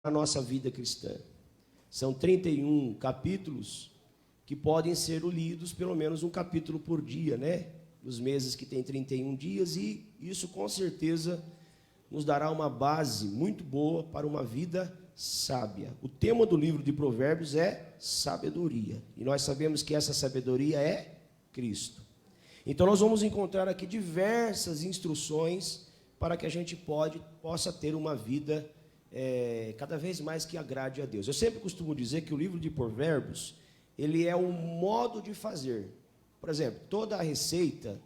a nossa vida cristã. São 31 capítulos que podem ser lidos, pelo menos um capítulo por dia, né? Nos meses que tem 31 dias, e isso com certeza nos dará uma base muito boa para uma vida sábia. O tema do livro de Provérbios é sabedoria, e nós sabemos que essa sabedoria é Cristo. Então nós vamos encontrar aqui diversas instruções para que a gente possa ter uma vida cada vez mais que agrade a Deus. Eu sempre costumo dizer que o livro de Provérbios, ele é um modo de fazer. Por exemplo, toda a receita,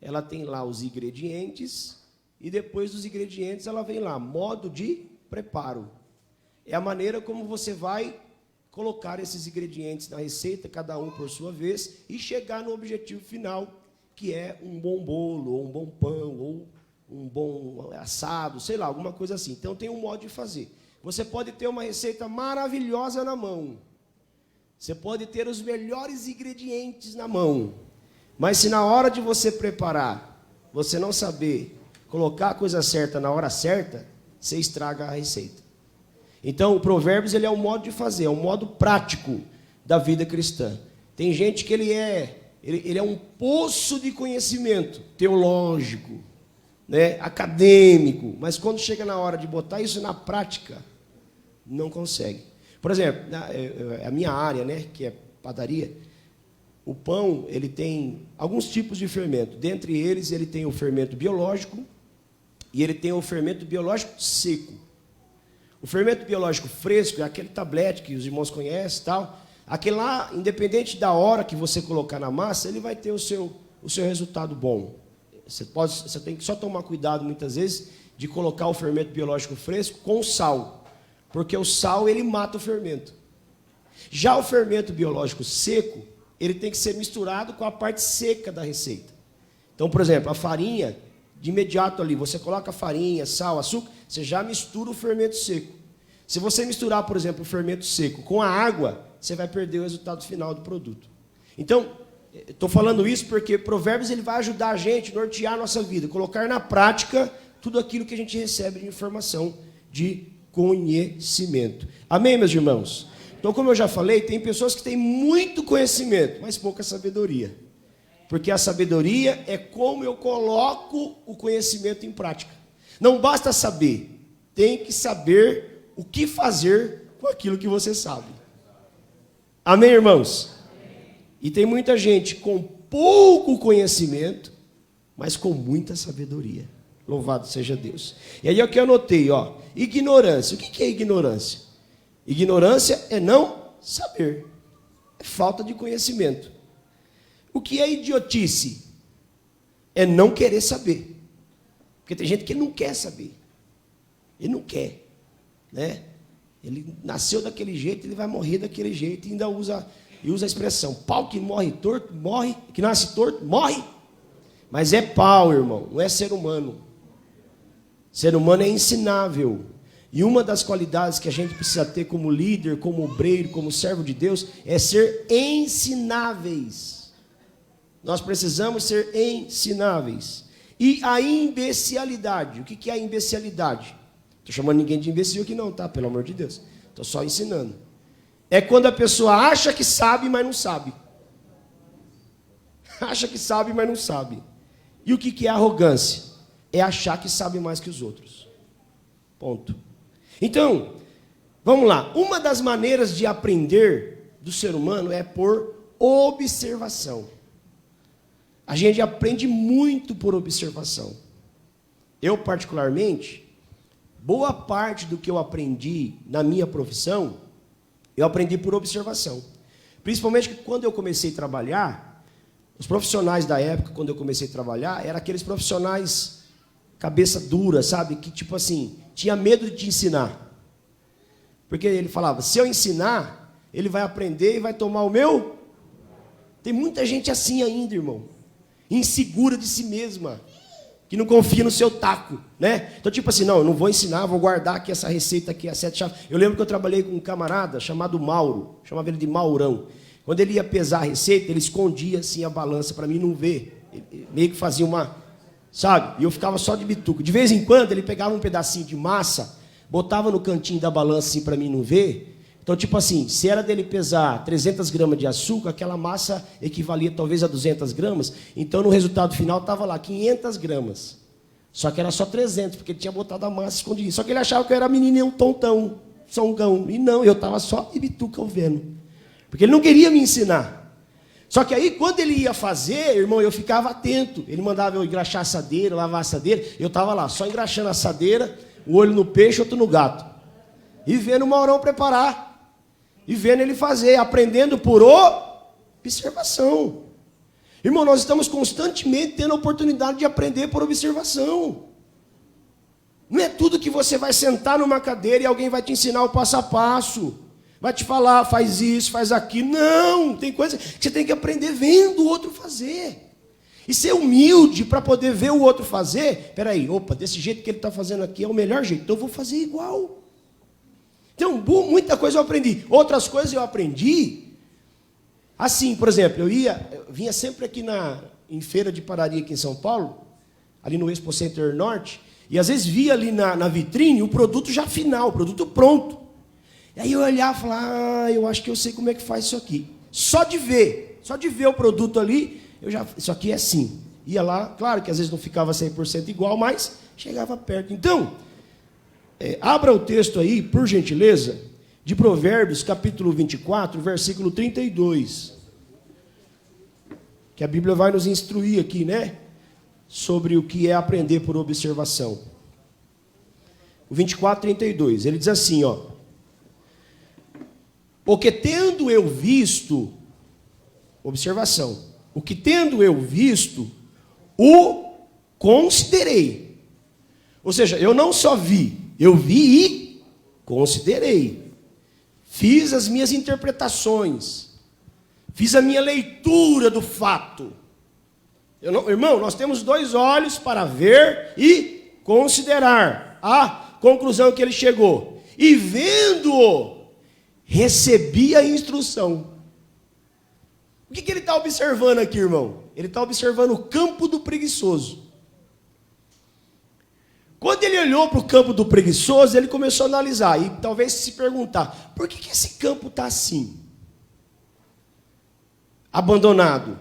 ela tem lá os ingredientes, e depois dos ingredientes ela vem lá, modo de preparo. É a maneira como você vai colocar esses ingredientes na receita, cada um por sua vez, e chegar no objetivo final, que é um bom bolo, ou um bom pão, ou um bom assado, sei lá, alguma coisa assim. Então tem um modo de fazer. Você pode ter uma receita maravilhosa na mão. Você pode ter os melhores ingredientes na mão. Mas se na hora de você preparar, você não saber colocar a coisa certa na hora certa, você estraga a receita. Então o Provérbios, ele é um modo de fazer, é um modo prático da vida cristã. Tem gente que ele é um poço de conhecimento teológico, né, acadêmico, mas quando chega na hora de botar isso na prática, não consegue. Por exemplo, a minha área, né, que é padaria, o pão, ele tem alguns tipos de fermento. Dentre eles, ele tem o fermento biológico e ele tem o fermento biológico seco. O fermento biológico fresco é aquele tablete que os irmãos conhecem, tal. Aquele lá, independente da hora que você colocar na massa, ele vai ter o seu resultado bom. Você tem que só tomar cuidado, muitas vezes, de colocar o fermento biológico fresco com sal, porque o sal, ele mata o fermento. Já o fermento biológico seco, ele tem que ser misturado com a parte seca da receita. Então, por exemplo, a farinha, de imediato ali, você coloca farinha, sal, açúcar, você já mistura o fermento seco. Se você misturar, por exemplo, o fermento seco com a água, você vai perder o resultado final do produto. Então, estou falando isso porque Provérbios, ele vai ajudar a gente a nortear a nossa vida, colocar na prática tudo aquilo que a gente recebe de informação, de conhecimento. Amém, meus irmãos? Então, como eu já falei, tem pessoas que têm muito conhecimento, mas pouca sabedoria. Porque a sabedoria é como eu coloco o conhecimento em prática. Não basta saber, tem que saber o que fazer com aquilo que você sabe. Amém, irmãos? E tem muita gente com pouco conhecimento, mas com muita sabedoria. Louvado seja Deus. E aí é o que eu anotei, ó. Ignorância. O que é ignorância? Ignorância é não saber. É falta de conhecimento. O que é idiotice? É não querer saber. Porque tem gente que não quer saber. Ele não quer, né? Ele nasceu daquele jeito, ele vai morrer daquele jeito, e ainda usa a expressão, pau que morre torto, morre, que nasce torto, morre. Mas é pau, irmão, não é ser humano. Ser humano é ensinável. E uma das qualidades que a gente precisa ter como líder, como obreiro, como servo de Deus, é ser ensináveis. Nós precisamos ser ensináveis. E a imbecilidade, o que é a imbecilidade? Estou chamando ninguém de imbecil aqui não, tá? Pelo amor de Deus. Estou só ensinando. É quando a pessoa acha que sabe, mas não sabe. Acha que sabe, mas não sabe. E o que é arrogância? É achar que sabe mais que os outros. Ponto. Então, vamos lá. Uma das maneiras de aprender do ser humano é por observação. A gente aprende muito por observação. Eu, particularmente, boa parte do que eu aprendi na minha profissão, eu aprendi por observação. Principalmente que quando eu comecei a trabalhar, os profissionais da época, quando eu comecei a trabalhar, eram aqueles profissionais cabeça dura, sabe? Que tipo assim, tinha medo de te ensinar. Porque ele falava, se eu ensinar, ele vai aprender e vai tomar o meu. Tem muita gente assim ainda, irmão. Insegura de si mesma. Que não confia no seu taco, né? Então, tipo assim, não, eu não vou ensinar, vou guardar aqui essa receita aqui, as 7 chaves. Eu lembro que eu trabalhei com um camarada chamado Mauro, chamava ele de Maurão. Quando ele ia pesar a receita, ele escondia assim a balança para mim não ver. Ele meio que fazia uma, sabe? E eu ficava só de bituco. De vez em quando, ele pegava um pedacinho de massa, botava no cantinho da balança assim para mim não ver. Então, tipo assim, se era dele pesar 300 gramas de açúcar, aquela massa equivalia talvez a 200 gramas. Então, no resultado final, estava lá 500 gramas. Só que era só 300, porque ele tinha botado a massa escondida. Só que ele achava que eu era menino tontão, songão. E não, eu estava só ibituca vendo. Porque ele não queria me ensinar. Só que aí, quando ele ia fazer, irmão, eu ficava atento. Ele mandava eu engraxar a assadeira, lavar a assadeira. Eu estava lá, só engraxando a assadeira, um olho no peixe, outro no gato. E vendo o Maurão preparar. E vendo ele fazer, aprendendo por observação. Irmão, nós estamos constantemente tendo a oportunidade de aprender por observação. Não é tudo que você vai sentar numa cadeira e alguém vai te ensinar o passo a passo. Vai te falar, faz isso, faz aquilo. Não, tem coisa que você tem que aprender vendo o outro fazer. E ser humilde para poder ver o outro fazer. Espera aí, opa, desse jeito que ele está fazendo aqui é o melhor jeito, então eu vou fazer igual. Então, muita coisa eu aprendi. Outras coisas eu aprendi. Assim, por exemplo, eu vinha sempre aqui em feira de padaria aqui em São Paulo, ali no Expo Center Norte, e às vezes via ali na vitrine o produto já final, o produto pronto. E aí eu olhava e falava, eu acho que eu sei como é que faz isso aqui. Só de ver o produto ali, isso aqui é assim. Ia lá, claro que às vezes não ficava 100% igual, mas chegava perto. Então, abra o texto aí, por gentileza, de Provérbios, capítulo 24, versículo 32. Que a Bíblia vai nos instruir aqui, né? Sobre o que é aprender por observação. O 24, 32, ele diz assim, ó. Porque tendo eu visto, observação, o que tendo eu visto, o considerei. Ou seja, eu não só vi, eu vi e considerei. Fiz as minhas interpretações. Fiz a minha leitura do fato. Irmão, nós temos 2 olhos para ver e considerar a conclusão que ele chegou. E vendo-o, recebi a instrução. O que ele está observando aqui, irmão? Ele está observando o campo do preguiçoso. Quando ele olhou para o campo do preguiçoso, ele começou a analisar. E talvez se perguntar, por que esse campo está assim? Abandonado.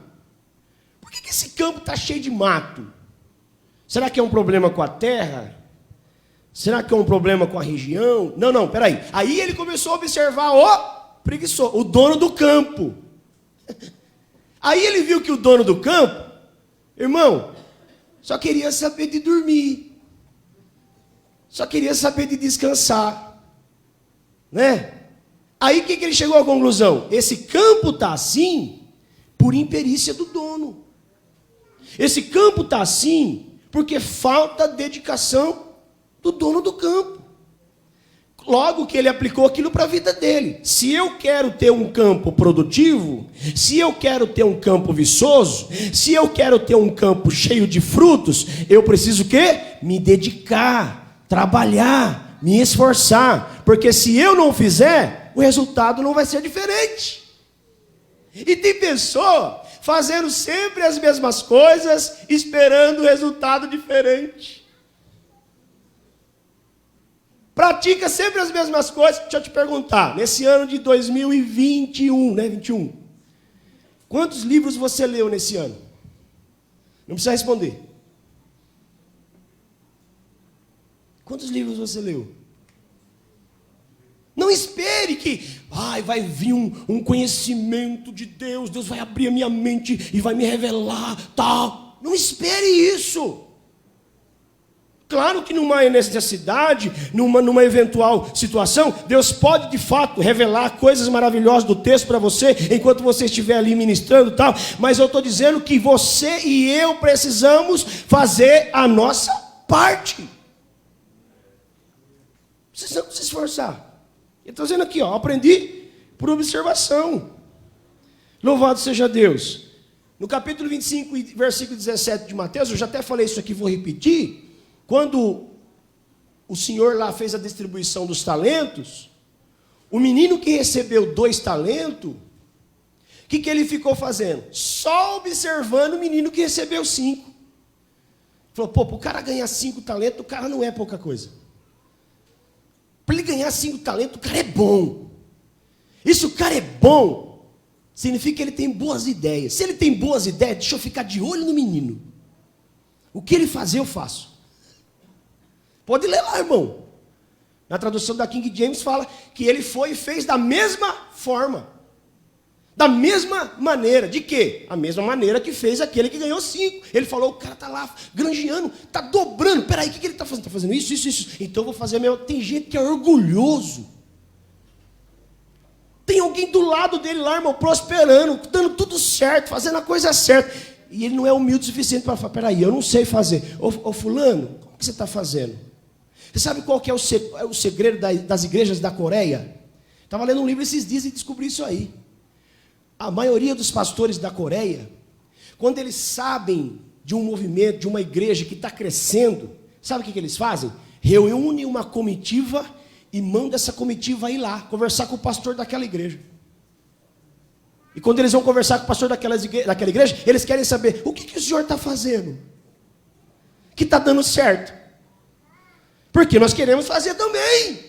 Por que esse campo está cheio de mato? Será que é um problema com a terra? Será que é um problema com a região? Não, peraí. Aí ele começou a observar o preguiçoso, o dono do campo. Aí ele viu que o dono do campo, irmão, só queria saber de dormir. Só queria saber de descansar. Né? Aí o que ele chegou à conclusão? Esse campo está assim por imperícia do dono. Esse campo está assim porque falta dedicação do dono do campo. Logo que ele aplicou aquilo para a vida dele. Se eu quero ter um campo produtivo, se eu quero ter um campo viçoso, se eu quero ter um campo cheio de frutos, eu preciso o quê? Me dedicar, trabalhar, me esforçar. Porque se eu não fizer, o resultado não vai ser diferente. E tem pessoa fazendo sempre as mesmas coisas, esperando resultado diferente. Pratica sempre as mesmas coisas. Deixa eu te perguntar, nesse ano de 2021, né, 21, quantos livros você leu nesse ano? Não precisa responder. Quantos livros você leu? Não espere que vai vir um conhecimento de Deus, Deus vai abrir a minha mente e vai me revelar, tal. Não espere isso. Claro que numa necessidade, numa eventual situação, Deus pode de fato revelar coisas maravilhosas do texto para você, enquanto você estiver ali ministrando e tal, mas eu estou dizendo que você e eu precisamos fazer a nossa parte. Precisamos se esforçar. Ele está dizendo aqui, aprendi por observação. Louvado seja Deus. No capítulo 25, versículo 17 de Mateus, eu já até falei isso aqui, vou repetir. Quando o Senhor lá fez a distribuição dos talentos, o menino que recebeu 2 talentos, o que ele ficou fazendo? Só observando o menino que recebeu 5. Falou, para o cara ganhar 5 talentos, o cara não é pouca coisa. Para ele ganhar 5 talentos, o cara é bom. E se o cara é bom, significa que ele tem boas ideias. Se ele tem boas ideias, deixa eu ficar de olho no menino. O que ele fazer, eu faço. Pode ler lá, irmão. Na tradução da King James fala que ele foi e fez da mesma forma. Da mesma maneira. De quê? A mesma maneira que fez aquele que ganhou 5. Ele falou, o cara está lá granjeando, está dobrando. Peraí, o que ele está fazendo? Está fazendo isso, isso, isso. Então eu vou fazer a mesma. Tem gente que é orgulhoso. Tem alguém do lado dele lá, irmão, prosperando, dando tudo certo, fazendo a coisa certa. E ele não é humilde o suficiente para falar, peraí, eu não sei fazer. Ô fulano, como que você está fazendo? Você sabe qual que é o segredo das igrejas da Coreia? Estava lendo um livro esses dias e descobri isso aí. A maioria dos pastores da Coreia, quando eles sabem de um movimento, de uma igreja que está crescendo, sabe o que eles fazem? Reúnem uma comitiva e mandam essa comitiva ir lá, conversar com o pastor daquela igreja. E quando eles vão conversar com o pastor daquela igreja, eles querem saber, o que o senhor está fazendo? Que está dando certo? Porque nós queremos fazer também.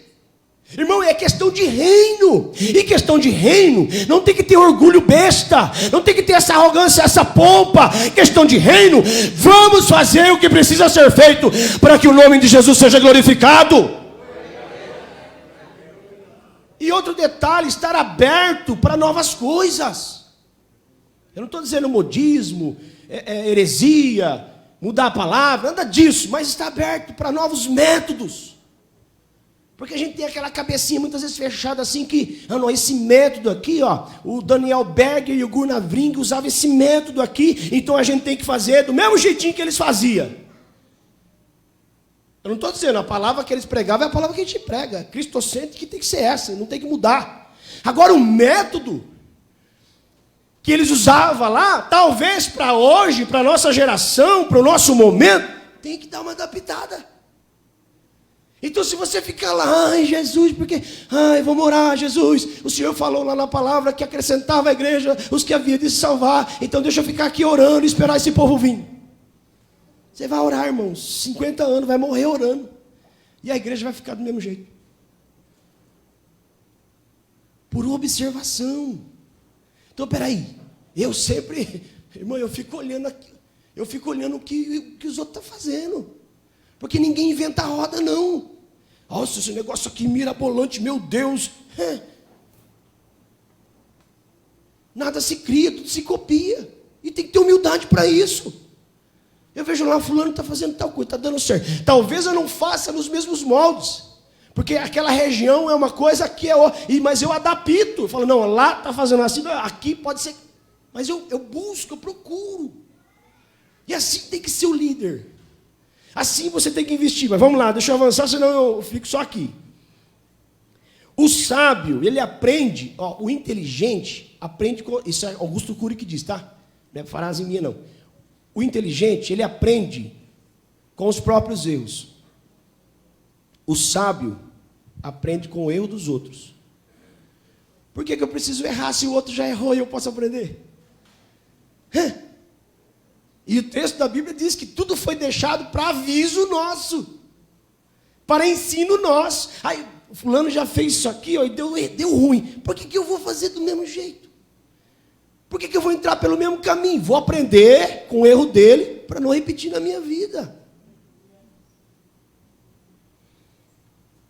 Irmão, é questão de reino. E questão de reino não tem que ter orgulho besta. Não tem que ter essa arrogância, essa pompa. Questão de reino, vamos fazer o que precisa ser feito para que o nome de Jesus seja glorificado. E outro detalhe, estar aberto para novas coisas. Eu não estou dizendo modismo, heresia, mudar a palavra, nada disso, mas está aberto para novos métodos. Porque a gente tem aquela cabecinha muitas vezes fechada assim que, não, esse método aqui, ó, o Daniel Berger e o Gunnar Vring usavam esse método aqui, então a gente tem que fazer do mesmo jeitinho que eles faziam. Eu não estou dizendo, a palavra que eles pregavam é a palavra que a gente prega, cristocêntrica, que tem que ser essa, não tem que mudar. Agora o método que eles usavam lá, talvez para hoje, para a nossa geração, para o nosso momento, tem que dar uma adaptada. Então se você ficar lá, ai Jesus, porque, ai vamos orar, Jesus, o Senhor falou lá na palavra que acrescentava à igreja os que havia de se salvar, então deixa eu ficar aqui orando e esperar esse povo vir. Você vai orar, irmãos, 50 anos, vai morrer orando, e a igreja vai ficar do mesmo jeito. Por observação. Então, peraí, eu sempre, irmão, eu fico olhando o que os outros estão fazendo, porque ninguém inventa a roda, não. Nossa, esse negócio aqui mirabolante, meu Deus. Nada se cria, tudo se copia, e tem que ter humildade para isso. Eu vejo lá, fulano está fazendo tal coisa, está dando certo. Talvez eu não faça nos mesmos moldes, porque aquela região é uma coisa que é outra, mas eu adapto. Eu falo, não, lá está fazendo assim, aqui pode ser. Mas eu busco, eu procuro. E assim tem que ser o líder. Assim você tem que investir. Mas vamos lá, deixa eu avançar, senão eu fico só aqui. O sábio, ele aprende, o inteligente aprende com. Isso é Augusto Cury que diz, tá? Não é frase minha, não. O inteligente, ele aprende com os próprios erros. O sábio aprende com o erro dos outros. Por que eu preciso errar se o outro já errou e eu posso aprender? E o texto da Bíblia diz que tudo foi deixado para aviso nosso, para ensino nosso. Aí, o fulano já fez isso aqui, ó, e deu ruim. Por que eu vou fazer do mesmo jeito? Por que eu vou entrar pelo mesmo caminho? Vou aprender com o erro dele para não repetir na minha vida.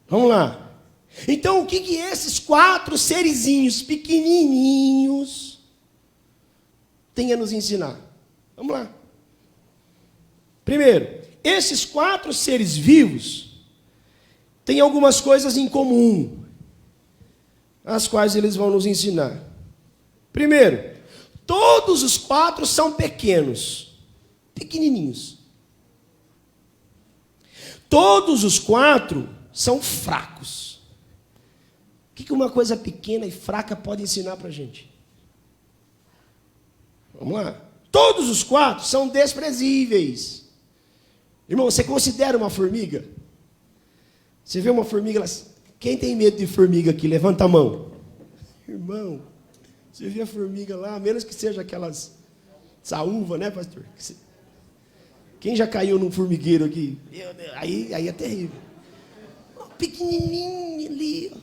Vamos lá. Então, o que esses 4 serizinhos pequenininhos têm a nos ensinar? Vamos lá. Primeiro, esses 4 seres vivos têm algumas coisas em comum, as quais eles vão nos ensinar. Primeiro, todos os 4 são pequenos, pequenininhos. Todos os 4 são fracos. O que uma coisa pequena e fraca pode ensinar para a gente? Vamos lá. Todos os 4 são desprezíveis. Irmão, você considera uma formiga? Você vê uma formiga? Quem tem medo de formiga aqui? Levanta a mão. Irmão, você vê a formiga lá, a menos que seja aquelas saúva, né, pastor? Quem já caiu num formigueiro aqui? Aí é terrível. pequenininha ali. Ó.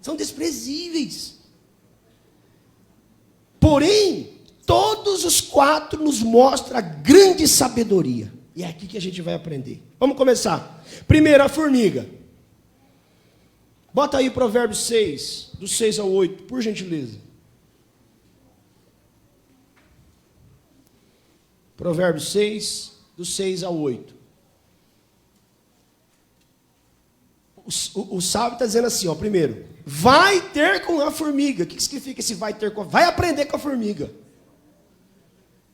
São desprezíveis. Porém, todos os 4 nos mostram a grande sabedoria. E é aqui que a gente vai aprender. Vamos começar. Primeiro, a formiga. Bota aí Provérbios 6, do 6 ao 8, por gentileza. Provérbios 6, do 6 ao 8. O sábio está dizendo assim, ó, primeiro, vai ter com a formiga. O que significa esse vai ter com a formiga? Vai aprender com a formiga.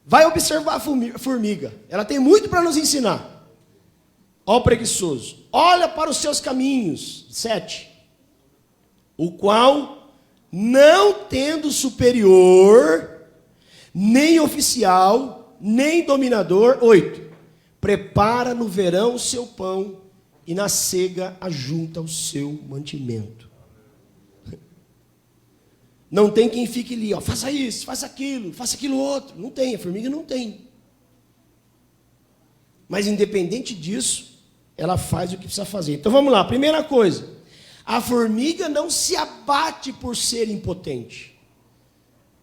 Vai observar a formiga. Ela tem muito para nos ensinar. Ó o preguiçoso. Olha para os seus caminhos. 7. O qual, não tendo superior, nem oficial, nem dominador. 8. Prepara no verão o seu pão e na cega ajunta o seu mantimento. Não tem quem fique ali, ó, faça isso, faça aquilo outro. Não tem, a formiga não tem. Mas independente disso, ela faz o que precisa fazer. Então vamos lá, primeira coisa. A formiga não se abate por ser impotente.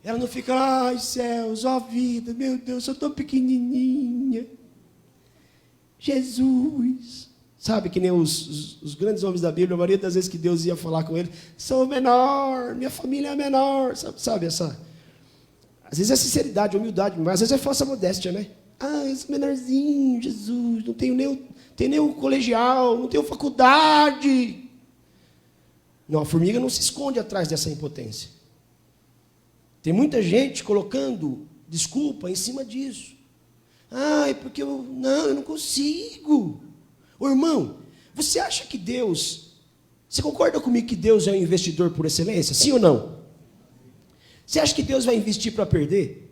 Ela não fica, ai céus, ó vida, meu Deus, eu estou pequenininha. Jesus. Sabe, que nem os grandes homens da Bíblia, a maioria das vezes que Deus ia falar com ele, sou menor, minha família é menor, sabe essa... Às vezes é sinceridade, humildade, mas às vezes é falsa modéstia, né? Ah, eu sou menorzinho, Jesus, não tenho nem o colegial, não tenho faculdade. Não, a formiga não se esconde atrás dessa impotência. Tem muita gente colocando desculpa em cima disso. Ah, é porque eu não consigo. Ô irmão, você acha que Deus... Você concorda comigo que Deus é um investidor por excelência? Sim ou não? Você acha que Deus vai investir para perder?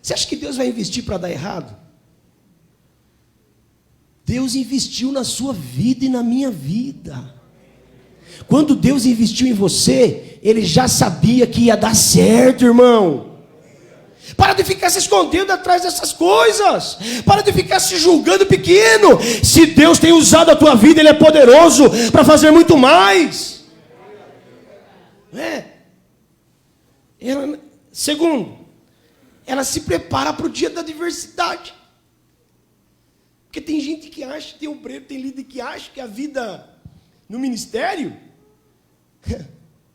Você acha que Deus vai investir para dar errado? Deus investiu na sua vida e na minha vida. Quando Deus investiu em você, Ele já sabia que ia dar certo, irmão. Para de ficar se escondendo atrás dessas coisas. Para de ficar se julgando pequeno. Se Deus tem usado a tua vida, Ele é poderoso para fazer muito mais. Segundo, ela se prepara para o dia da adversidade. Porque tem gente que acha, tem obreiro, tem líder que acha que a vida no ministério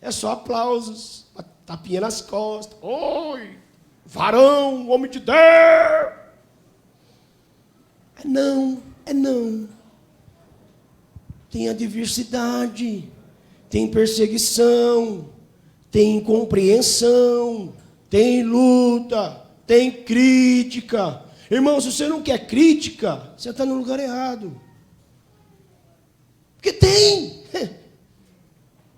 é só aplausos, tapinha nas costas. Oi! Varão, homem de Deus. É não. Tem adversidade, tem perseguição, tem incompreensão, tem luta, tem crítica. Irmão, se você não quer crítica, você está no lugar errado. Porque tem.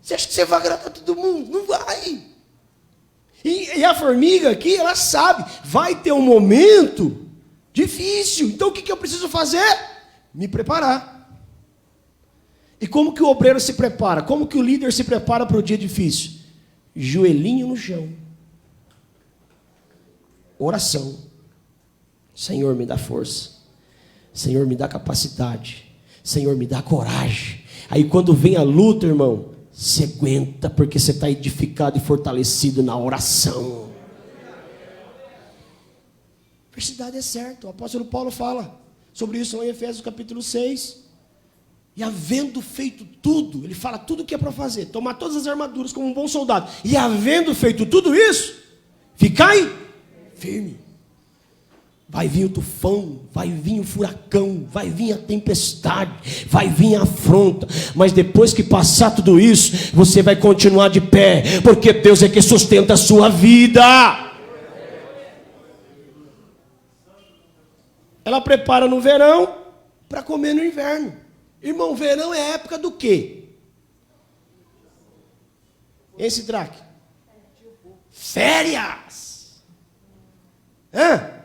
Você acha que você vai agradar todo mundo? Não vai. E a formiga aqui, ela sabe, vai ter um momento difícil. Então o que eu preciso fazer? Me preparar. E como que o obreiro se prepara? Como que o líder se prepara para o dia difícil? Joelhinho no chão. Oração. Senhor, me dá força. Senhor, me dá capacidade. Senhor, me dá coragem. Aí quando vem a luta, irmão, você aguenta, porque você está edificado e fortalecido na oração. A verdade é certa. O apóstolo Paulo fala sobre isso em Efésios capítulo 6. E havendo feito tudo, ele fala tudo o que é para fazer, tomar todas as armaduras como um bom soldado. E havendo feito tudo isso, ficai firme. Vai vir o tufão, vai vir o furacão, vai vir a tempestade, vai vir a afronta. Mas depois que passar tudo isso, você vai continuar de pé, porque Deus é que sustenta a sua vida. Ela prepara no verão para comer no inverno. Irmão, verão é época do quê? Esse Draque? Férias.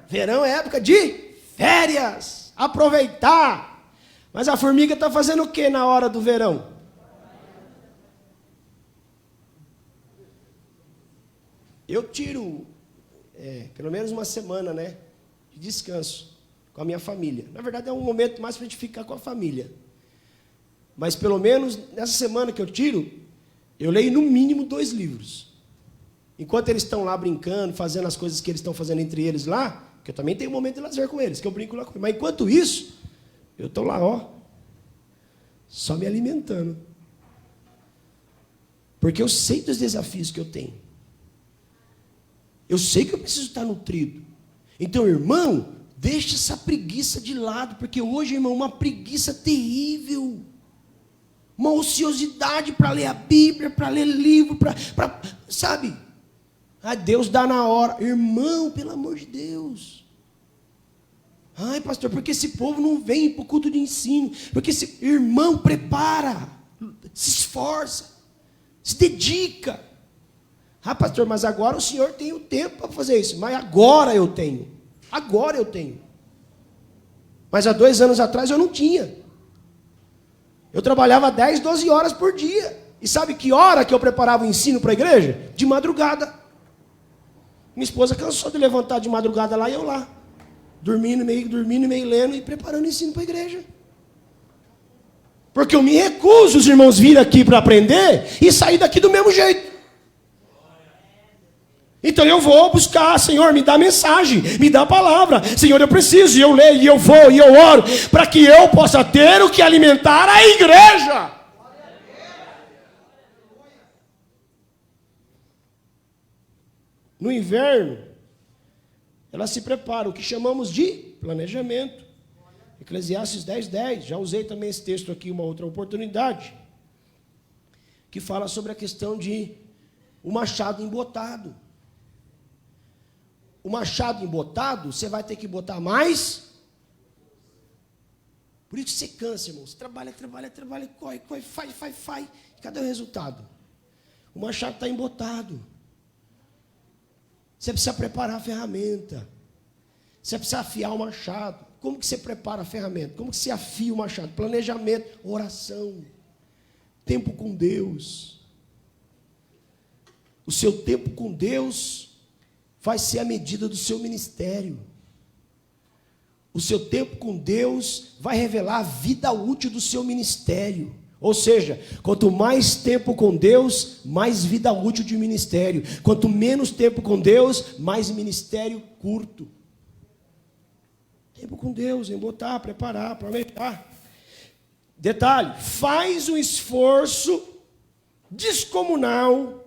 Verão é época de férias. Aproveitar. Mas a formiga está fazendo o que na hora do verão? Eu tiro pelo menos uma semana, né, de descanso. com a minha família. Na verdade, é um momento mais para a gente ficar com a família. Mas, pelo menos, nessa semana que eu tiro, eu leio no mínimo 2 livros. Enquanto eles estão lá brincando, fazendo as coisas que eles estão fazendo entre eles lá, que eu também tenho um momento de lazer com eles, que eu brinco lá com eles. Mas, enquanto isso, eu estou lá, ó, só me alimentando. Porque eu sei dos desafios que eu tenho. Eu sei que eu preciso estar nutrido. Então, irmão, deixa essa preguiça de lado, porque hoje, irmão, uma preguiça terrível. Uma ociosidade para ler a Bíblia, para ler livro, sabe? Ah, Deus dá na hora. Irmão, pelo amor de Deus. Ai, pastor, porque esse povo não vem para o culto de ensino? Porque esse irmão prepara, se esforça, se dedica. Ah, pastor, mas agora o senhor tem o tempo para fazer isso. Mas agora eu tenho. Agora eu tenho. Mas há 2 anos atrás eu não tinha. Eu trabalhava 10, 12 horas por dia. E sabe que hora que eu preparava o ensino para a igreja? De madrugada. Minha esposa cansou de levantar de madrugada lá e eu lá. Dormindo, meio lendo e preparando o ensino para a igreja. Porque eu me recuso, os irmãos, vir aqui para aprender e sair daqui do mesmo jeito. Então eu vou buscar, Senhor, me dá mensagem, me dá palavra. Senhor, eu preciso, e eu leio, e eu vou, e eu oro, para que eu possa ter o que alimentar a igreja. No inverno, ela se prepara, o que chamamos de planejamento. Eclesiastes 10:10, já usei também esse texto aqui uma outra oportunidade, que fala sobre a questão de o machado embotado. O machado embotado, você vai ter que botar mais. Por isso que você cansa, irmão. Você trabalha, corre, faz. Cadê o resultado? O machado está embotado. Você precisa preparar a ferramenta. Você precisa afiar o machado. Como que você prepara a ferramenta? Como que você afia o machado? Planejamento, oração, tempo com Deus. O seu tempo com Deus vai ser a medida do seu ministério. O seu tempo com Deus vai revelar a vida útil do seu ministério. Ou seja, quanto mais tempo com Deus, mais vida útil de ministério. Quanto menos tempo com Deus, mais ministério curto. Tempo com Deus, embotar, preparar, planejar. Detalhe, faz um esforço descomunal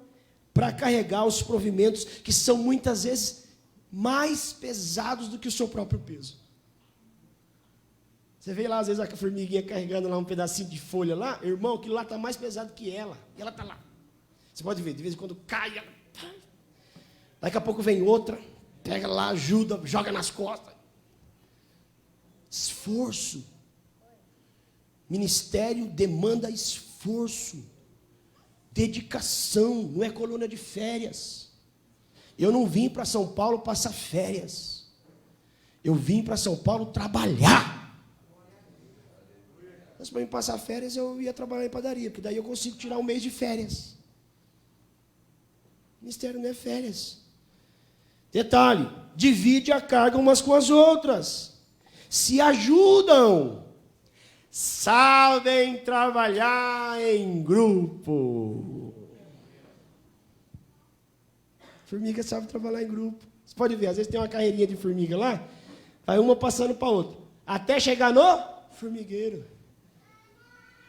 para carregar os provimentos que são muitas vezes mais pesados do que o seu próprio peso. Você vê lá, às vezes, a formiguinha carregando lá um pedacinho de folha lá, irmão, aquilo lá está mais pesado que ela, e ela está lá. Você pode ver, de vez em quando cai, ela... daqui a pouco vem outra, pega lá, ajuda, joga nas costas. Esforço. Ministério demanda esforço. Dedicação, não é colônia de férias. Eu não vim para São Paulo passar férias. Eu vim para São Paulo trabalhar. Mas para mim passar férias eu ia trabalhar em padaria, porque daí eu consigo tirar um mês de férias. Ministério não é férias. Detalhe, divide a carga umas com as outras. Se ajudam. Sabem trabalhar em grupo. Formiga sabe trabalhar em grupo. Você pode ver, às vezes tem uma carreirinha de formiga lá, vai uma passando para a outra, até chegar no formigueiro.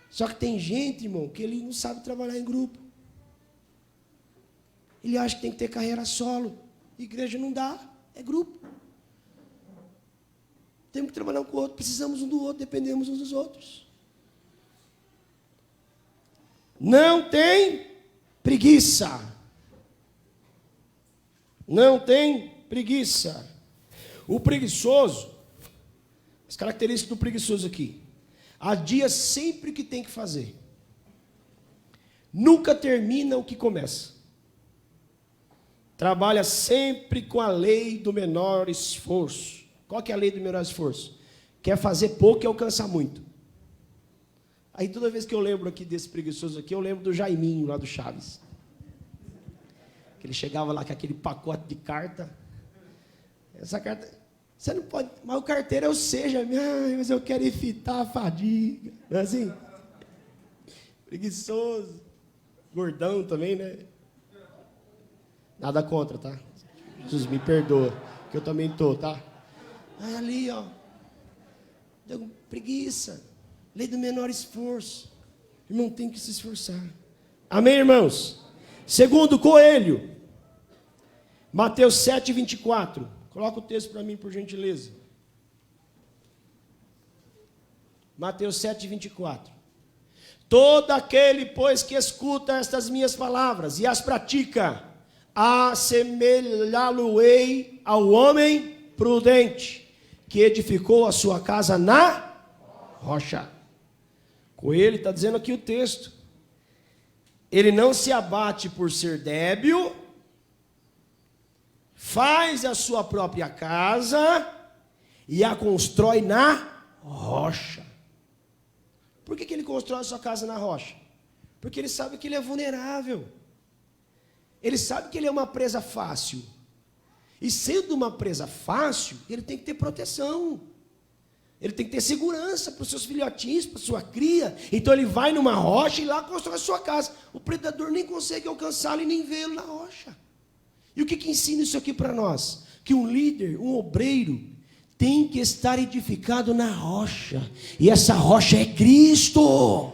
Só que tem gente, irmão, que ele não sabe trabalhar em grupo. Ele acha que tem que ter carreira solo. Igreja não dá, é grupo. Temos que trabalhar um com o outro, precisamos um do outro, dependemos uns dos outros. Não tem preguiça. Não tem preguiça. O preguiçoso, as características do preguiçoso aqui. Adia sempre o que tem que fazer. Nunca termina o que começa. Trabalha sempre com a lei do menor esforço. Qual que é a lei do menor esforço? Quer fazer pouco e alcançar muito. Aí toda vez que eu lembro aqui desse preguiçoso aqui, eu lembro do Jaiminho lá do Chaves. Que ele chegava lá com aquele pacote de carta. Essa carta, Você não pode, mas o carteiro é o seja, mas eu quero evitar a fadiga. Não é assim? Preguiçoso. Gordão também, né? Nada contra, tá? Jesus me perdoa, que eu também tô, tá? Aí ali, ó. Deu preguiça. Lei do menor esforço. Irmão, tem que se esforçar. Amém, irmãos? Segundo Coelho. Mateus 7, 24. Coloca o texto para mim, por gentileza. Mateus 7, 24. Todo aquele, pois, que escuta estas minhas palavras e as pratica, assemelhá-lo-ei ao homem prudente, que edificou a sua casa na rocha. Coelho está dizendo aqui o texto. Ele não se abate por ser débil, faz a sua própria casa e a constrói na rocha. Por que ele constrói a sua casa na rocha? Porque ele sabe que ele é vulnerável. Ele sabe que ele é uma presa fácil. E sendo uma presa fácil, ele tem que ter proteção. Ele tem que ter segurança para os seus filhotinhos, para a sua cria. Então ele vai numa rocha e lá constrói a sua casa. O predador nem consegue alcançá-lo e nem vê-lo na rocha. E o que ensina isso aqui para nós? Que um líder, um obreiro, tem que estar edificado na rocha. E essa rocha é Cristo.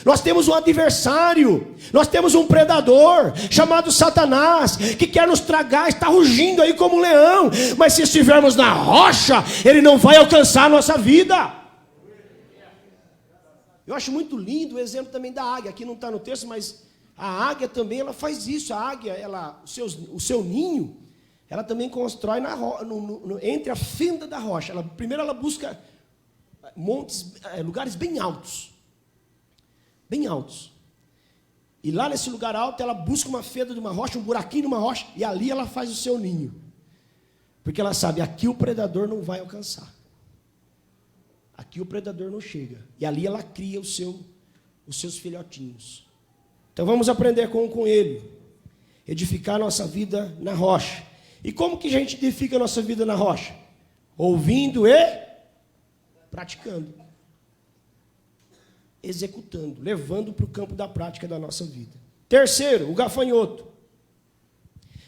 Nós temos um adversário, nós temos um predador chamado Satanás, que quer nos tragar, está rugindo aí como um leão. Mas se estivermos na rocha, ele não vai alcançar a nossa vida. Eu acho muito lindo o exemplo também da águia. Aqui não está no texto, mas a águia também ela faz isso. A águia, o seu ninho, ela também constrói entre a fenda da rocha. Primeiro ela busca montes, lugares bem altos. Bem altos. E lá nesse lugar alto, ela busca uma fenda de uma rocha, um buraquinho de uma rocha, e ali ela faz o seu ninho. Porque ela sabe, aqui o predador não vai alcançar. Aqui o predador não chega. E ali ela cria os seus filhotinhos. Então vamos aprender com o coelho. Edificar a nossa vida na rocha. E como que a gente edifica a nossa vida na rocha? Ouvindo e praticando. Executando, levando para o campo da prática da nossa vida. Terceiro, o gafanhoto.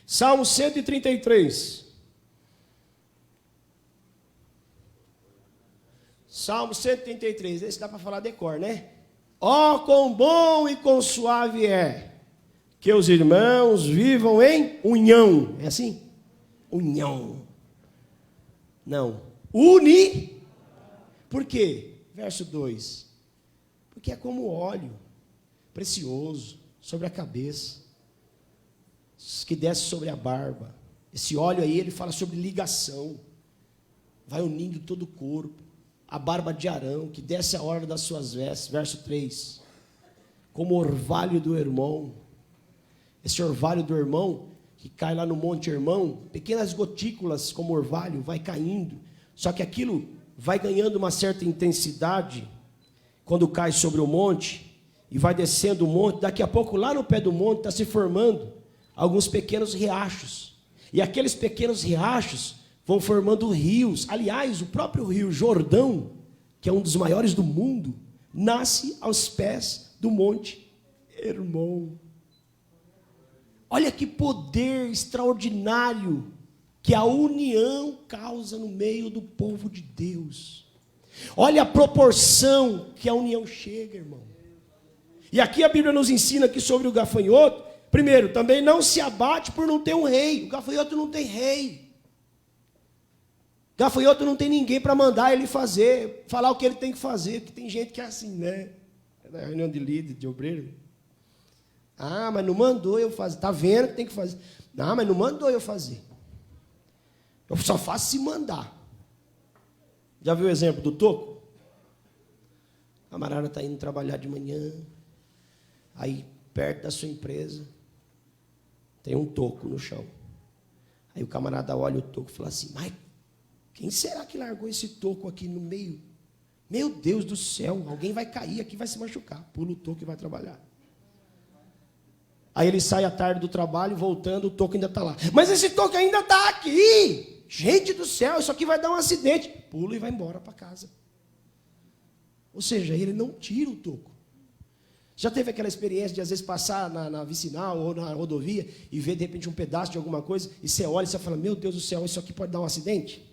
Salmo 133. Salmo 133, esse dá para falar decor, né? Ó, quão bom e quão suave é que os irmãos vivam em união. É assim? União. Não. Por quê? Verso 2. Porque é como óleo precioso sobre a cabeça, que desce sobre a barba. Esse óleo aí, ele fala sobre ligação. Vai unindo todo o corpo. A barba de Arão, que desce a hora das suas vestes. Verso 3. Como orvalho do irmão. Esse orvalho do irmão, que cai lá no Monte Hermão, pequenas gotículas como orvalho, vai caindo. Só que aquilo vai ganhando uma certa intensidade quando cai sobre o monte e vai descendo o monte. Daqui a pouco lá no pé do monte está se formando alguns pequenos riachos. E aqueles pequenos riachos vão formando rios. Aliás, o próprio rio Jordão, que é um dos maiores do mundo, nasce aos pés do Monte Hermon. Olha que poder extraordinário que a união causa no meio do povo de Deus. Olha a proporção que a união chega, irmão. E aqui a Bíblia nos ensina aqui sobre o gafanhoto. Primeiro, também não se abate por não ter um rei. O gafanhoto não tem rei. Gafanhoto não tem ninguém para mandar ele falar o que ele tem que fazer, porque tem gente que é assim, né? Na reunião de líder, de obreiro. Ah, mas não mandou eu fazer. Está vendo que tem que fazer. Não, mas não mandou eu fazer. Eu só faço se mandar. Já viu o exemplo do toco? O camarada está indo trabalhar de manhã, aí perto da sua empresa, tem um toco no chão. Aí o camarada olha o toco e fala assim, mas quem será que largou esse toco aqui no meio? Meu Deus do céu, alguém vai cair aqui, vai se machucar. Pula o toco e vai trabalhar. Aí ele sai à tarde do trabalho, voltando, o toco ainda está lá. Mas esse toco ainda está aqui. gente do céu, isso aqui vai dar um acidente. Pula e vai embora para casa. Ou seja, ele não tira o toco. Já teve aquela experiência de às vezes passar na vicinal ou na rodovia e ver de repente um pedaço de alguma coisa e você olha e você fala, meu Deus do céu, isso aqui pode dar um acidente?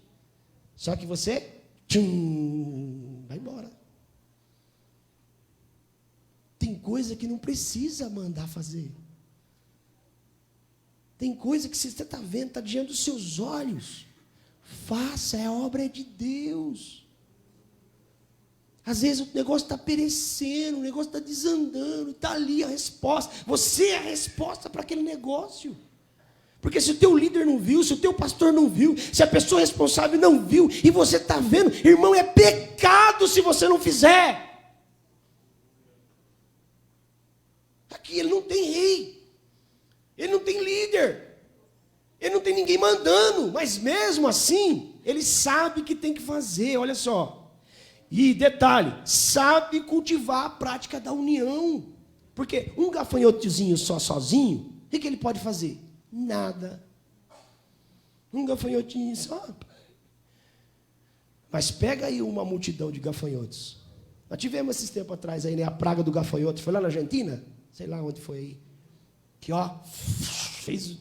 Só que você, vai embora. Tem coisa que não precisa mandar fazer. Tem coisa que você está vendo, está diante dos seus olhos. Faça, a obra é de Deus. Às vezes o negócio está perecendo, o negócio está desandando, está ali a resposta. Você é a resposta para aquele negócio. Porque se o teu líder não viu, se o teu pastor não viu, se a pessoa responsável não viu, e você está vendo, irmão, é pecado se você não fizer. Aqui ele não tem rei, ele não tem líder, ele não tem ninguém mandando, mas mesmo assim, ele sabe que tem que fazer, olha só. E detalhe, sabe cultivar a prática da união. Porque um gafanhotozinho sozinho, o que ele pode fazer? Nada. Um gafanhotinho só. Mas pega aí uma multidão de gafanhotos. Nós tivemos esses tempos atrás aí, né, a praga do gafanhoto. Foi lá na Argentina? Sei lá onde foi aí. Que fez...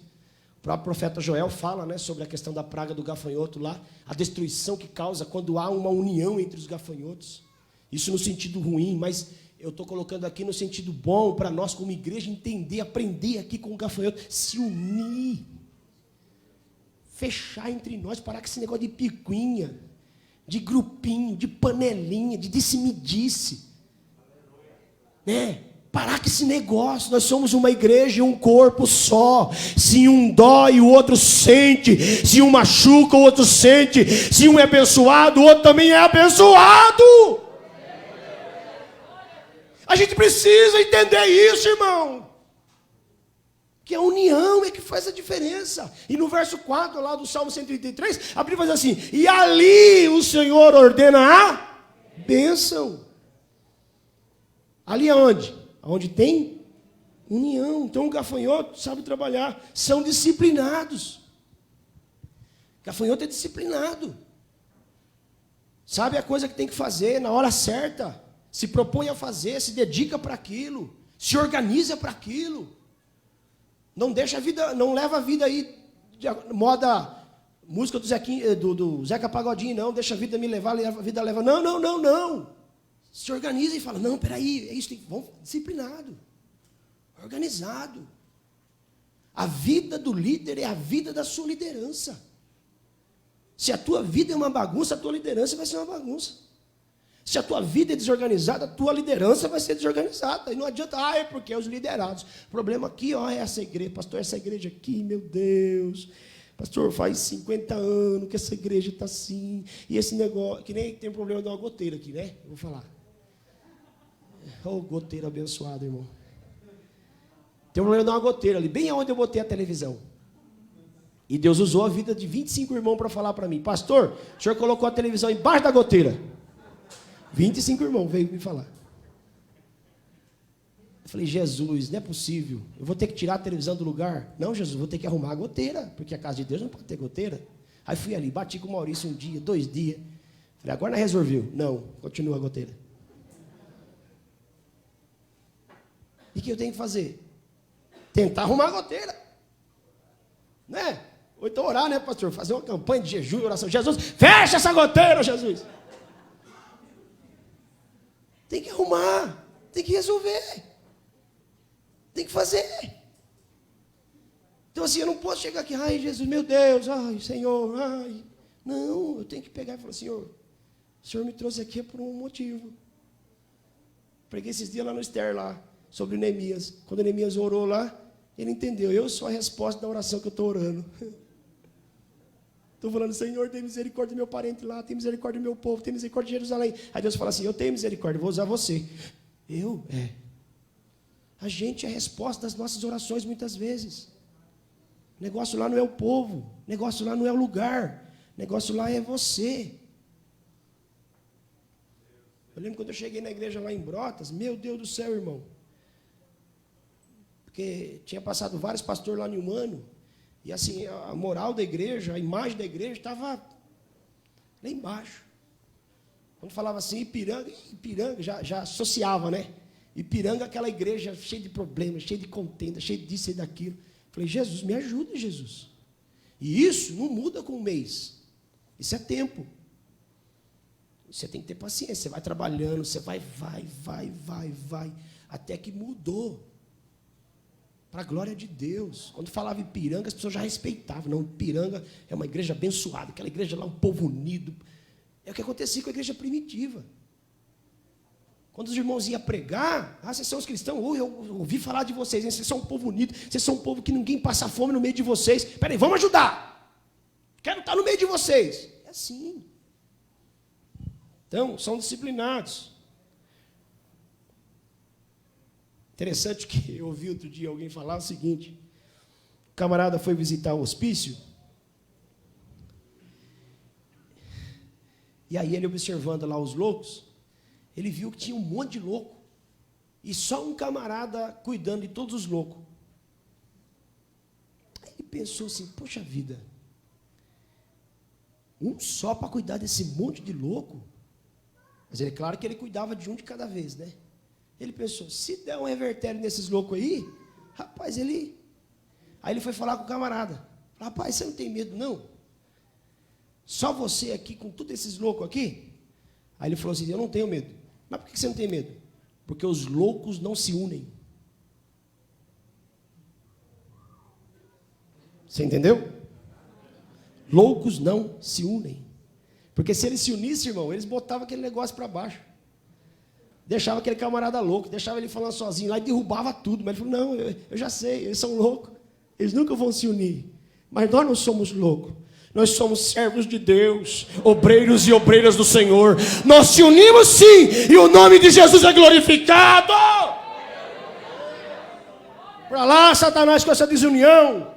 O próprio profeta Joel fala, né, sobre a questão da praga do gafanhoto lá, a destruição que causa quando há uma união entre os gafanhotos. Isso no sentido ruim, mas eu estou colocando aqui no sentido bom para nós como igreja entender, aprender aqui com o gafanhoto, se unir, fechar entre nós, parar com esse negócio de picuinha, de grupinho, de panelinha, de disse-me-disse, né? Parar com esse negócio, nós somos uma igreja e um corpo só. Se um dói, o outro sente. Se um machuca, o outro sente. Se um é abençoado, o outro também é abençoado. A gente precisa entender isso, irmão. Que a união é que faz a diferença. E no verso 4 lá do Salmo 133, a Bíblia faz assim, e ali o Senhor ordena a bênção. Ali aonde? Onde tem união. Então o gafanhoto sabe trabalhar. São disciplinados. Gafanhoto é disciplinado. Sabe a coisa que tem que fazer na hora certa. Se propõe a fazer, se dedica para aquilo. Se organiza para aquilo. Não deixa a vida, não leva a vida aí de moda música do Zeca Pagodinho, não. Deixa a vida me levar, a vida leva. Não. Se organiza e fala, não, peraí, é isso, vamos disciplinado, organizado. A vida do líder é a vida da sua liderança. Se a tua vida é uma bagunça, a tua liderança vai ser uma bagunça. Se a tua vida é desorganizada, a tua liderança vai ser desorganizada. E não adianta, é porque é os liderados. O problema aqui, é essa igreja, pastor, essa igreja aqui, meu Deus. Pastor, faz 50 anos que essa igreja está assim. E esse negócio, que nem tem um problema de uma goteira aqui, né? Eu vou falar. Goteira abençoada, irmão. Tem um problema de uma goteira ali, bem onde eu botei a televisão. E Deus usou a vida de 25 irmãos para falar para mim, pastor, o senhor colocou a televisão embaixo da goteira. 25 irmãos veio me falar. Eu falei, Jesus, não é possível. Eu vou ter que tirar a televisão do lugar? Não, Jesus, vou ter que arrumar a goteira, porque a casa de Deus não pode ter goteira. Aí fui ali, bati com o Maurício um dia, 2 dias. Falei, agora não resolveu. Não, continua a goteira. E o que eu tenho que fazer? Tentar arrumar a goteira. Né? Ou então orar, né, pastor? Fazer uma campanha de jejum e oração. Jesus, fecha essa goteira, Jesus. Tem que arrumar. Tem que resolver. Tem que fazer. Então assim, eu não posso chegar aqui, ai Jesus, meu Deus, ai Senhor, ai. Não, eu tenho que pegar e falar, Senhor, o Senhor me trouxe aqui por um motivo. Preguei esses dias lá no Esther, lá, sobre Neemias. Quando Neemias orou lá, ele entendeu, eu sou a resposta da oração que eu estou orando. Estou falando, Senhor, tem misericórdia do meu parente lá, tem misericórdia do meu povo, tem misericórdia de Jerusalém. Aí Deus fala assim, eu tenho misericórdia, vou usar você. Eu? A gente é a resposta das nossas orações muitas vezes. O negócio lá não é o povo, o negócio lá não é o lugar, o negócio lá é você. Eu lembro quando eu cheguei na igreja lá em Brotas, meu Deus do céu, irmão. Porque tinha passado vários pastores lá em Humano, E assim, a moral da igreja, a imagem da igreja estava lá embaixo. Quando falava assim, Ipiranga já associava, né? Ipiranga, aquela igreja cheia de problemas, cheia de contenda, cheia disso e daquilo. Falei, Jesus, me ajuda, Jesus. E isso não muda com um mês. Isso é tempo. Você tem que ter paciência. Você vai trabalhando, você vai, até que mudou. Para a glória de Deus. Quando falava Ipiranga, as pessoas já respeitavam. Não, Ipiranga é uma igreja abençoada, aquela igreja lá, um povo unido. É o que acontecia com a igreja primitiva. Quando os irmãos iam pregar, vocês são os cristãos, eu ouvi falar de vocês, hein? Vocês são um povo unido, vocês são um povo que ninguém passa fome no meio de vocês. Peraí, vamos ajudar. Quero estar no meio de vocês. É assim. Então, são disciplinados. Interessante que eu ouvi outro dia alguém falar o seguinte: o camarada foi visitar o hospício, e aí ele observando lá os loucos, ele viu que tinha um monte de louco, e só um camarada cuidando de todos os loucos. Aí ele pensou assim, poxa vida, um só para cuidar desse monte de louco? Mas é claro que ele cuidava de um de cada vez, né? Ele pensou, se der um revertério nesses loucos aí, rapaz, Aí ele foi falar com o camarada. Rapaz, você não tem medo, não? Só você aqui, com todos esses loucos aqui? Aí ele falou assim, eu não tenho medo. Mas por que você não tem medo? Porque os loucos não se unem. Você entendeu? Loucos não se unem. Porque se eles se unissem, irmão, eles botavam aquele negócio para baixo. Deixava aquele camarada louco, deixava ele falando sozinho lá e derrubava tudo. Mas ele falou, não, eu já sei, eles são loucos. Eles nunca vão se unir. Mas nós não somos loucos. Nós somos servos de Deus, obreiros e obreiras do Senhor. Nós se unimos sim, e o nome de Jesus é glorificado. Para lá, Satanás, com essa desunião.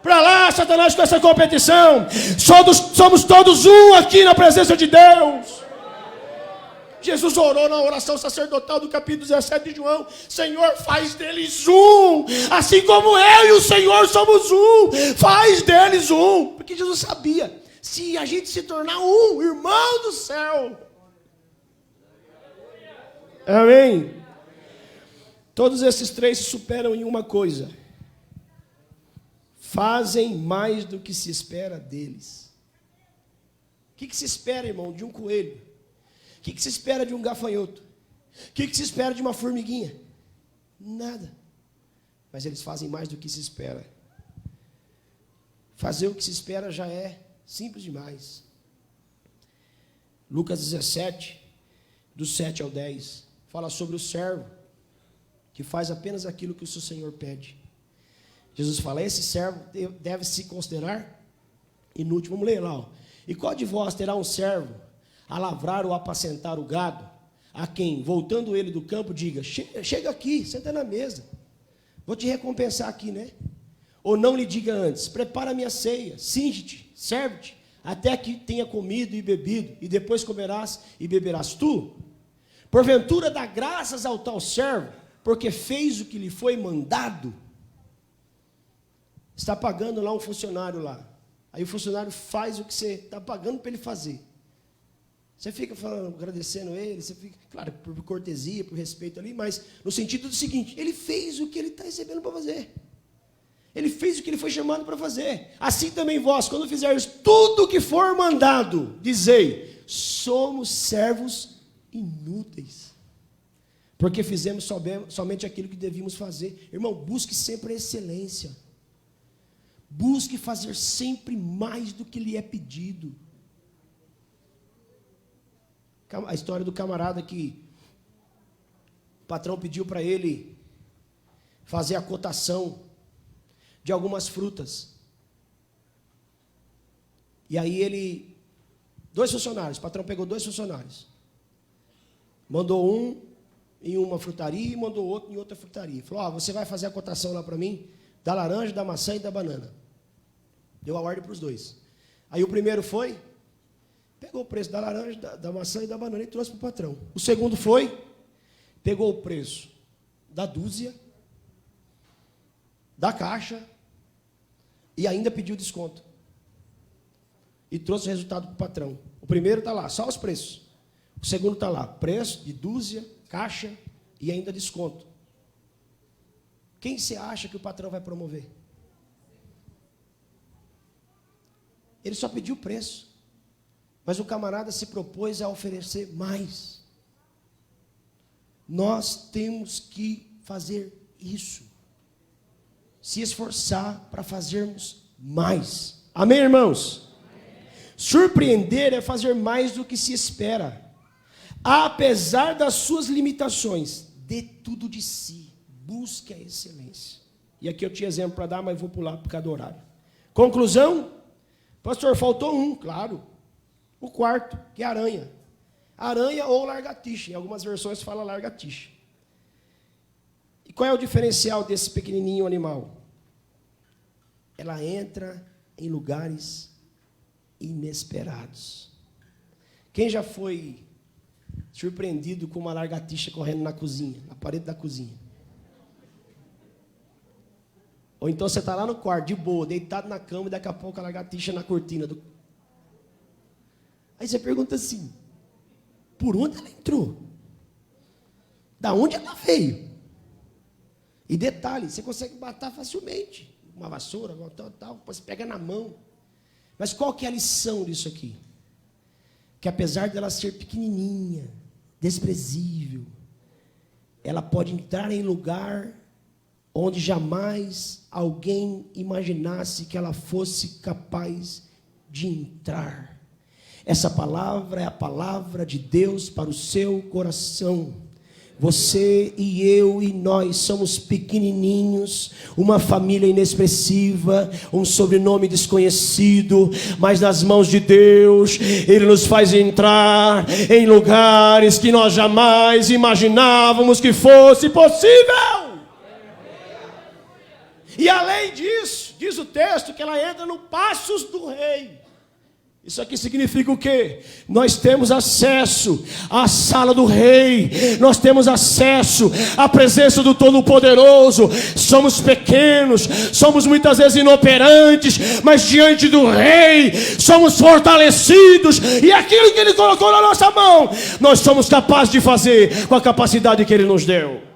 Para lá, Satanás, com essa competição. Somos todos um aqui na presença de Deus. Jesus orou na oração sacerdotal do capítulo 17 de João. Senhor, faz deles um. Assim como eu e o Senhor somos um. Faz deles um. Porque Jesus sabia, se a gente se tornar um, irmão do céu. Amém. Todos esses três se superam em uma coisa. Fazem mais do que se espera deles. O que se espera, irmão, de um coelho? O que se espera de um gafanhoto? O que se espera de uma formiguinha? Nada. Mas eles fazem mais do que se espera. Fazer o que se espera já é simples demais. Lucas 17, do 7 ao 10, fala sobre o servo que faz apenas aquilo que o seu Senhor pede. Jesus fala, esse servo deve se considerar inútil. Vamos ler lá. Ó. E qual de vós terá um servo a lavrar ou apacentar o gado, a quem, voltando ele do campo, diga, chega aqui, senta na mesa, vou te recompensar aqui, né? Ou não lhe diga antes, prepara a minha ceia, cinge-te, serve-te, até que tenha comido e bebido, e depois comerás e beberás tu? Porventura dá graças ao tal servo, porque fez o que lhe foi mandado? Está pagando lá um funcionário lá, aí o funcionário faz o que você está pagando para ele fazer. Você fica falando, agradecendo ele, você fica, claro, por cortesia, por respeito ali, mas no sentido do seguinte, ele fez o que ele está recebendo para fazer. Ele fez o que ele foi chamado para fazer. Assim também vós, quando fizerdes tudo o que for mandado, dizei, somos servos inúteis, porque fizemos somente aquilo que devíamos fazer. Irmão, busque sempre a excelência. Busque fazer sempre mais do que lhe é pedido. A história do camarada que o patrão pediu para ele fazer a cotação de algumas frutas. E aí dois funcionários, o patrão pegou 2 funcionários. Mandou um em uma frutaria e mandou outro em outra frutaria. Falou, você vai fazer a cotação lá para mim, da laranja, da maçã e da banana. Deu a ordem para os 2. Aí o primeiro foi, pegou o preço da laranja, da maçã e da banana e trouxe para o patrão. O segundo foi, pegou o preço da dúzia, da caixa, E ainda pediu desconto. E trouxe o resultado para o patrão. O primeiro está lá, só os preços. O segundo está lá, preço de dúzia, caixa e ainda desconto. Quem você acha que o patrão vai promover? Ele só pediu o preço. Mas o camarada se propôs a oferecer mais. Nós temos que fazer isso. Se esforçar para fazermos mais. Amém, irmãos? Amém. Surpreender é fazer mais do que se espera. Apesar das suas limitações, dê tudo de si. Busque a excelência. E aqui eu tinha exemplo para dar, mas vou pular por causa do horário. Conclusão? Pastor, faltou um, claro. O quarto, que é aranha. Aranha ou lagartixa. Em algumas versões fala lagartixa. E qual é o diferencial desse pequenininho animal? Ela entra em lugares inesperados. Quem já foi surpreendido com uma lagartixa correndo na cozinha, na parede da cozinha? Ou então você está lá no quarto, de boa, deitado na cama, e daqui a pouco a lagartixa na cortina do... Aí você pergunta assim, por onde ela entrou? Da onde ela veio? E detalhe, você consegue matar facilmente. Uma vassoura, tal, você pega na mão. Mas qual que é a lição disso aqui? Que apesar dela ser pequenininha, desprezível, ela pode entrar em lugar onde jamais alguém imaginasse que ela fosse capaz de entrar. Essa palavra é a palavra de Deus para o seu coração. Você e eu e nós somos pequenininhos, uma família inexpressiva, um sobrenome desconhecido, mas nas mãos de Deus, Ele nos faz entrar em lugares que nós jamais imaginávamos que fosse possível. E além disso, diz o texto que ela entra no Passos do Rei. Isso aqui significa o quê? Nós temos acesso à sala do rei, nós temos acesso à presença do Todo-Poderoso. Somos pequenos, somos muitas vezes inoperantes, mas diante do rei somos fortalecidos, e aquilo que Ele colocou na nossa mão, nós somos capazes de fazer com a capacidade que Ele nos deu.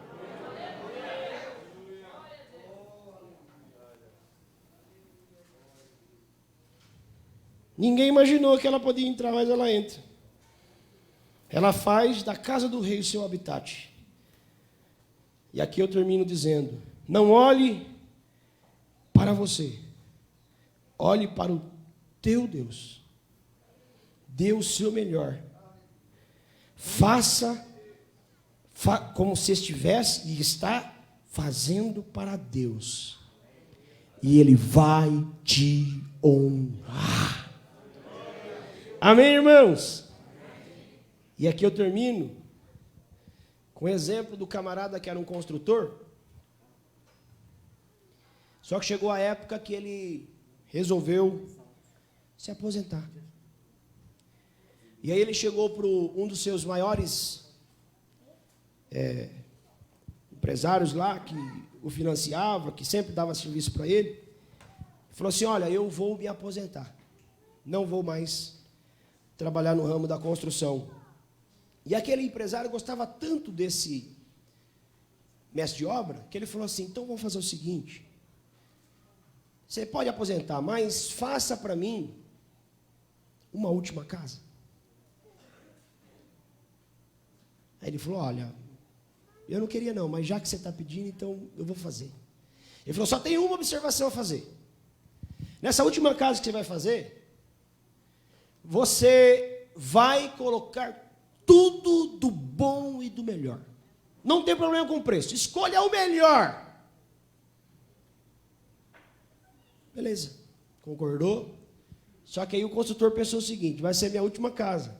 Ninguém imaginou que ela podia entrar, mas ela entra. Ela faz da casa do rei o seu habitat. E aqui eu termino dizendo, não olhe para você, olhe para o teu Deus. Dê o seu melhor. Faça como se estivesse e está fazendo para Deus. E Ele vai te honrar. Amém, irmãos? E aqui eu termino com o exemplo do camarada que era um construtor. Só que chegou a época que ele resolveu se aposentar. E aí ele chegou para um dos seus maiores empresários lá, que o financiava, que sempre dava serviço para ele. Falou assim, olha, eu vou me aposentar. Não vou mais trabalhar no ramo da construção. E aquele empresário gostava tanto desse mestre de obra, que ele falou assim, então vamos fazer o seguinte, você pode aposentar, mas faça para mim uma última casa. Aí ele falou, olha, eu não queria não, mas já que você está pedindo, então eu vou fazer. Ele falou, só tem uma observação a fazer. Nessa última casa que você vai fazer, você vai colocar tudo do bom e do melhor. Não tem problema com o preço. Escolha o melhor. Beleza. Concordou? Só que aí o construtor pensou o seguinte, vai ser minha última casa.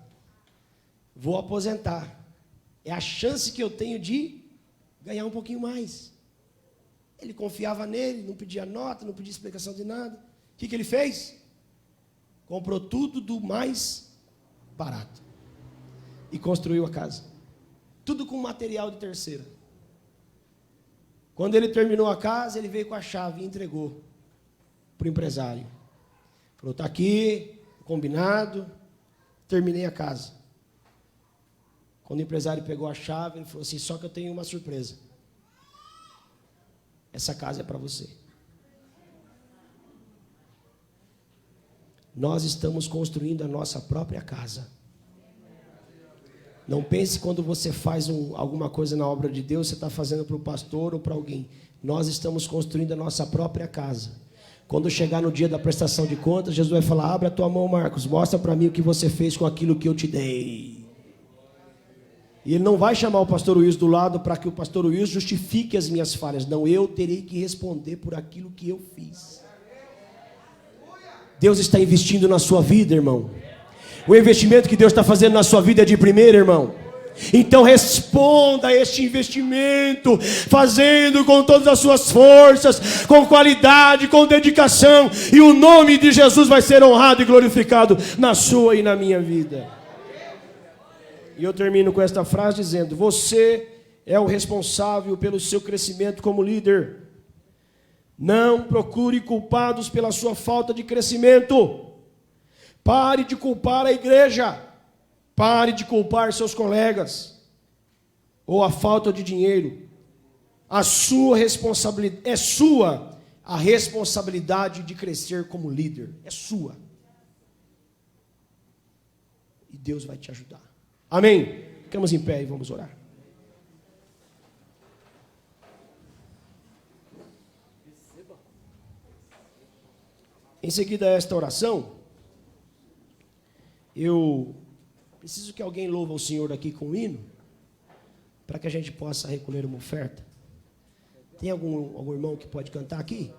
Vou aposentar. É a chance que eu tenho de ganhar um pouquinho mais. Ele confiava nele, não pedia nota, não pedia explicação de nada. O que ele fez? Comprou tudo do mais barato e construiu a casa. Tudo com material de terceira. Quando ele terminou a casa, ele veio com a chave e entregou. para o empresário. Falou, está aqui, combinado, terminei a casa. Quando o empresário pegou a chave, ele falou assim, só que eu tenho uma surpresa. Essa casa é para você. Nós estamos construindo a nossa própria casa. Não pense quando você faz alguma coisa na obra de Deus, você está fazendo para o pastor ou para alguém. Nós estamos construindo a nossa própria casa. Quando chegar no dia da prestação de contas, Jesus vai falar, abre a tua mão, Marcos, mostra para mim o que você fez com aquilo que eu te dei. E ele não vai chamar o pastor Wilson do lado para que o pastor Wilson justifique as minhas falhas. Não, eu terei que responder por aquilo que eu fiz. Deus está investindo na sua vida, irmão. O investimento que Deus está fazendo na sua vida é de primeira, irmão. Então responda a este investimento, fazendo com todas as suas forças, com qualidade, com dedicação, e o nome de Jesus vai ser honrado e glorificado na sua e na minha vida. E eu termino com esta frase dizendo, você é o responsável pelo seu crescimento como líder. Não procure culpados pela sua falta de crescimento. Pare de culpar a igreja. Pare de culpar seus colegas. Ou a falta de dinheiro. A sua responsabilidade, é sua a responsabilidade de crescer como líder. É sua. E Deus vai te ajudar. Amém? Ficamos em pé e vamos orar. Em seguida a esta oração, eu preciso que alguém louve o Senhor aqui com um hino, para que a gente possa recolher uma oferta. Tem algum irmão que pode cantar aqui?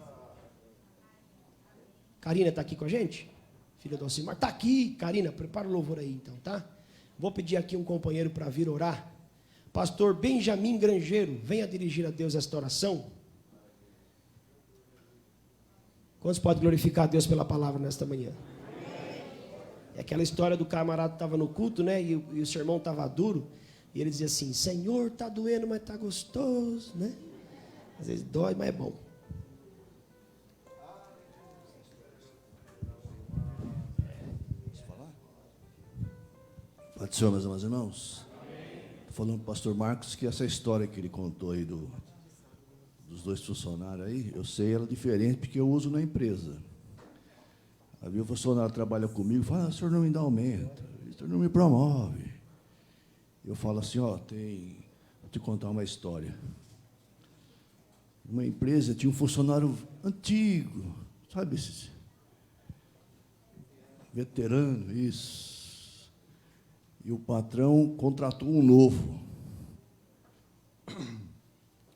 Karina está aqui com a gente? Filha do Alcimar. Está aqui, Karina, prepara o louvor aí então, tá? Vou pedir aqui um companheiro para vir orar. Pastor Benjamin Grangeiro, venha dirigir a Deus esta oração. Quantos podem glorificar a Deus pela palavra nesta manhã? É aquela história do camarada que estava no culto, né? E o sermão estava duro. E ele dizia assim, Senhor, está doendo, mas está gostoso, né? Às vezes dói, mas é bom. Pode ser, meus amados irmãos? Estou falando para o pastor Marcos que essa história que ele contou aí dos dois funcionários aí, eu sei ela diferente porque eu uso na empresa. Aí o funcionário trabalha comigo e fala, o senhor não me dá aumento, o senhor não me promove. Eu falo assim, vou te contar uma história. Uma empresa tinha um funcionário antigo, sabe esse? Veterano, isso. E o patrão contratou um novo.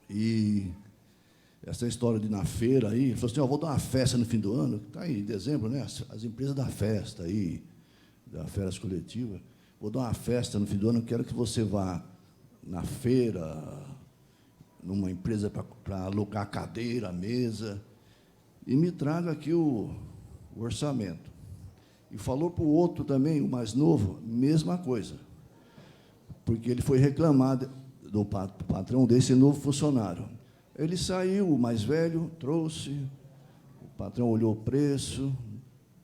E essa história de ir na feira aí, ele falou assim, vou dar uma festa no fim do ano, está aí, em dezembro, né? As empresas dão festa aí, da férias coletivas. Vou dar uma festa no fim do ano, quero que você vá na feira, numa empresa para alugar cadeira, mesa, e me traga aqui o orçamento. E falou para o outro também, o mais novo, mesma coisa. Porque ele foi reclamar do patrão desse novo funcionário. Ele saiu, o mais velho, trouxe, o patrão olhou o preço,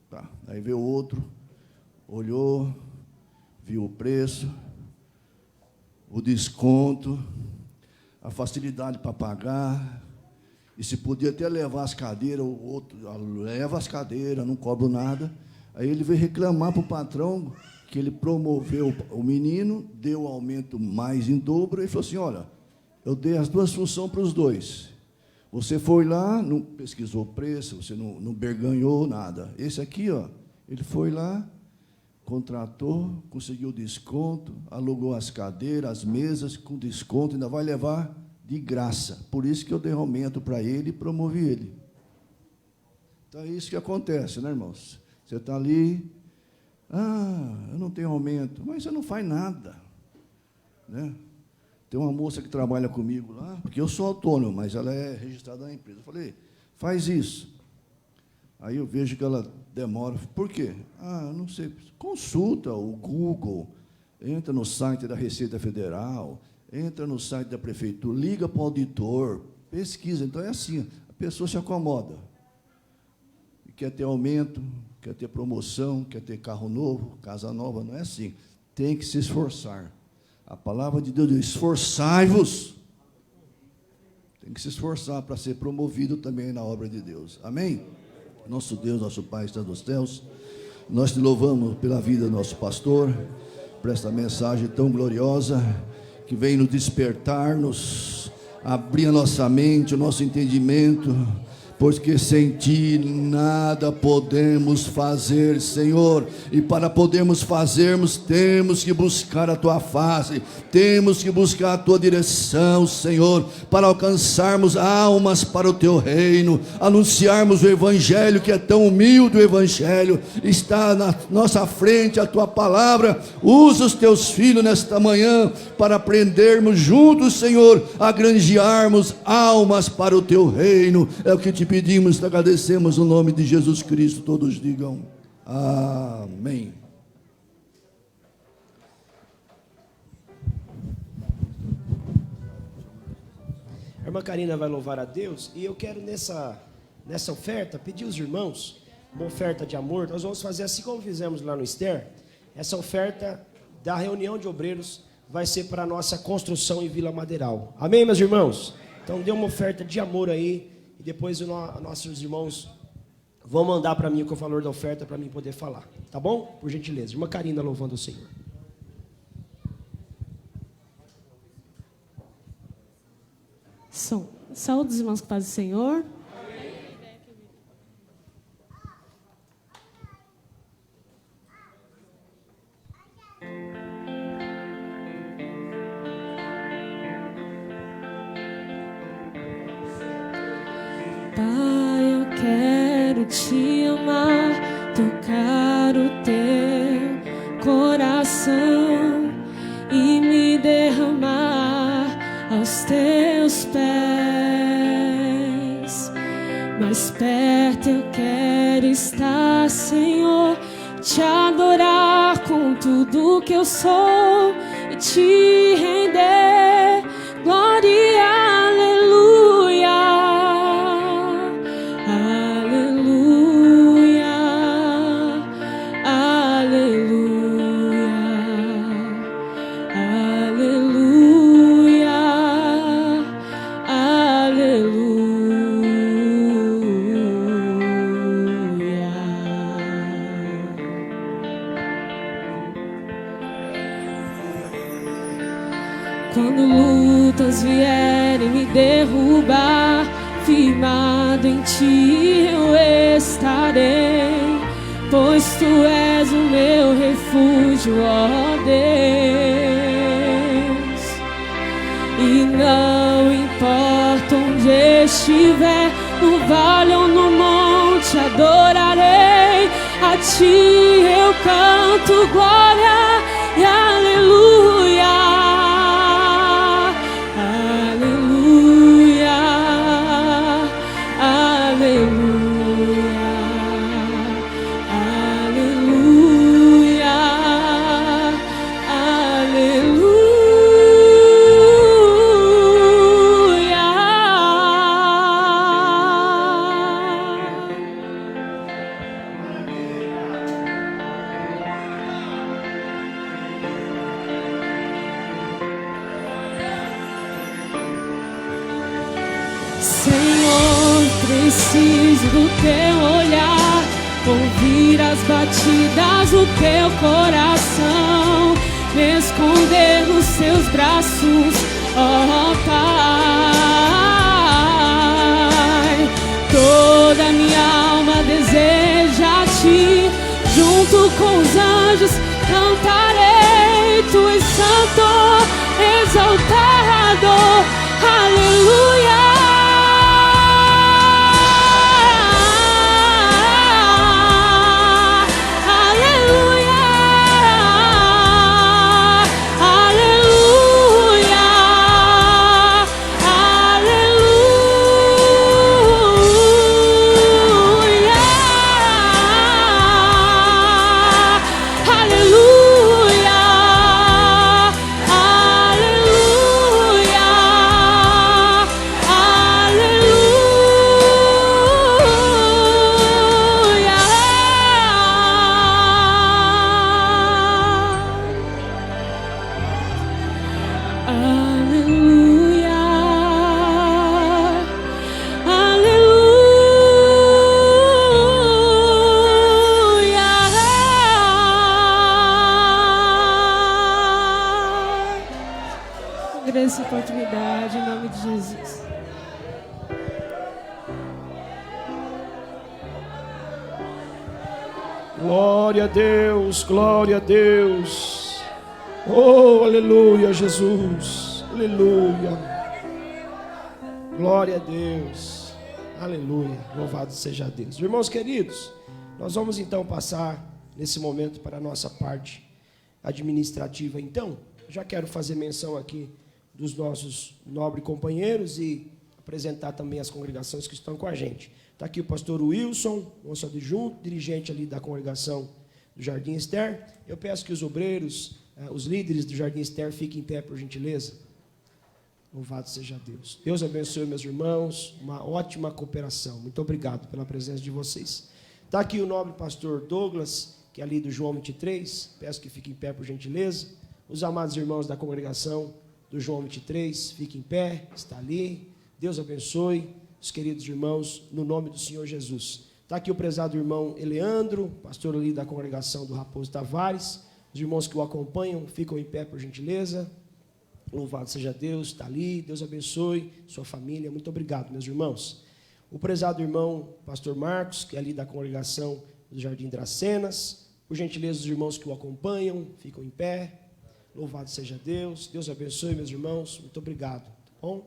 tá. Aí veio o outro, olhou, viu o preço, o desconto, a facilidade para pagar, e se podia até levar as cadeiras, o outro leva as cadeiras, não cobro nada. Aí ele veio reclamar para o patrão que ele promoveu o menino, deu o aumento mais em dobro, e falou assim, olha, eu dei as duas funções para os dois. Você foi lá, não pesquisou o preço, você não berganhou nada. Esse aqui, ele foi lá, contratou, conseguiu desconto, alugou as cadeiras, as mesas com desconto, ainda vai levar de graça. Por isso que eu dei aumento para ele e promovi ele. Então é isso que acontece, né, irmãos? Você está ali, eu não tenho aumento, mas você não faz nada, né? Tem uma moça que trabalha comigo lá, porque eu sou autônomo, mas ela é registrada na empresa. Eu falei, faz isso. Aí eu vejo que ela demora. Por quê? Eu não sei. Consulta o Google, entra no site da Receita Federal, entra no site da Prefeitura, liga para o auditor, pesquisa. Então é assim, a pessoa se acomoda. quer ter aumento, quer ter promoção, quer ter carro novo, casa nova. Não é assim. Tem que se esforçar. A palavra de Deus diz: esforçai-vos. Tem que se esforçar para ser promovido também na obra de Deus. Amém? Nosso Deus, nosso Pai, está nos céus. Nós te louvamos pela vida do nosso pastor, por esta mensagem tão gloriosa, que vem nos despertar, nos abrir a nossa mente, o nosso entendimento, porque sem ti nada podemos fazer, Senhor. E para podermos fazermos, temos que buscar a tua face, temos que buscar a tua direção, Senhor, para alcançarmos almas para o teu reino, anunciarmos o evangelho, que é tão humilde. O evangelho está na nossa frente, a tua palavra. Usa os teus filhos nesta manhã para aprendermos juntos, Senhor, a granjearmos almas para o teu reino. É o que te pedimos, te agradecemos no nome de Jesus Cristo. Todos digam amém. A irmã Karina vai louvar a Deus, e eu quero nessa oferta pedir aos irmãos uma oferta de amor. Nós vamos fazer assim como fizemos lá no Esther. Essa oferta da reunião de obreiros vai ser para a nossa construção em Vila Madeiral. Amém, meus irmãos? Então dê uma oferta de amor aí, e depois nossos irmãos vão mandar para mim o valor da oferta para mim poder falar. Tá bom? Por gentileza. Irmã Karina louvando o Senhor. Saúde dos irmãos que fazem o Senhor. Pai, eu quero te amar, tocar o teu coração e me derramar aos teus pés. Mais perto eu quero estar, Senhor, te adorar com tudo que eu sou e te render glória, aleluia. Quando lutas vierem me derrubar, firmado em ti eu estarei, pois tu és o meu refúgio, ó Deus. E não importa onde estiver, no vale ou no monte, adorarei. A ti eu canto glória e aleluia. Preciso do teu olhar, ouvir as batidas do teu coração, me esconder nos teus braços, ó Pai. Toda minha alma deseja a ti, junto com os anjos cantarei. Tu és santo, exaltado, aleluia. Aleluia. Jesus. Glória a Deus, glória a Deus. Oh, aleluia, Jesus. Aleluia. Glória a Deus. Aleluia. Louvado seja Deus. Irmãos queridos, nós vamos então passar nesse momento para a nossa parte administrativa. Então, já quero fazer menção aqui dos nossos nobres companheiros e apresentar também as congregações que estão com a gente. Está aqui o pastor Wilson, nosso adjunto, dirigente ali da congregação do Jardim Ester. Eu peço que os obreiros, os líderes do Jardim Ester fiquem em pé, por gentileza. Louvado seja Deus. Deus abençoe meus irmãos, uma ótima cooperação. Muito obrigado pela presença de vocês. Está aqui o nobre pastor Douglas, que é ali do João 23. Peço que fiquem em pé, por gentileza. Os amados irmãos da congregação do João 23, fiquem em pé, está ali. Deus abençoe os queridos irmãos, no nome do Senhor Jesus. Está aqui o prezado irmão Eleandro, pastor ali da congregação do Raposo Tavares. Os irmãos que o acompanham, ficam em pé, por gentileza. Louvado seja Deus, está ali. Deus abençoe sua família. Muito obrigado, meus irmãos. O prezado irmão pastor Marcos, que é ali da congregação do Jardim Dracenas. Por gentileza, os irmãos que o acompanham, ficam em pé. Louvado seja Deus. Deus abençoe, meus irmãos. Muito obrigado. Tá bom?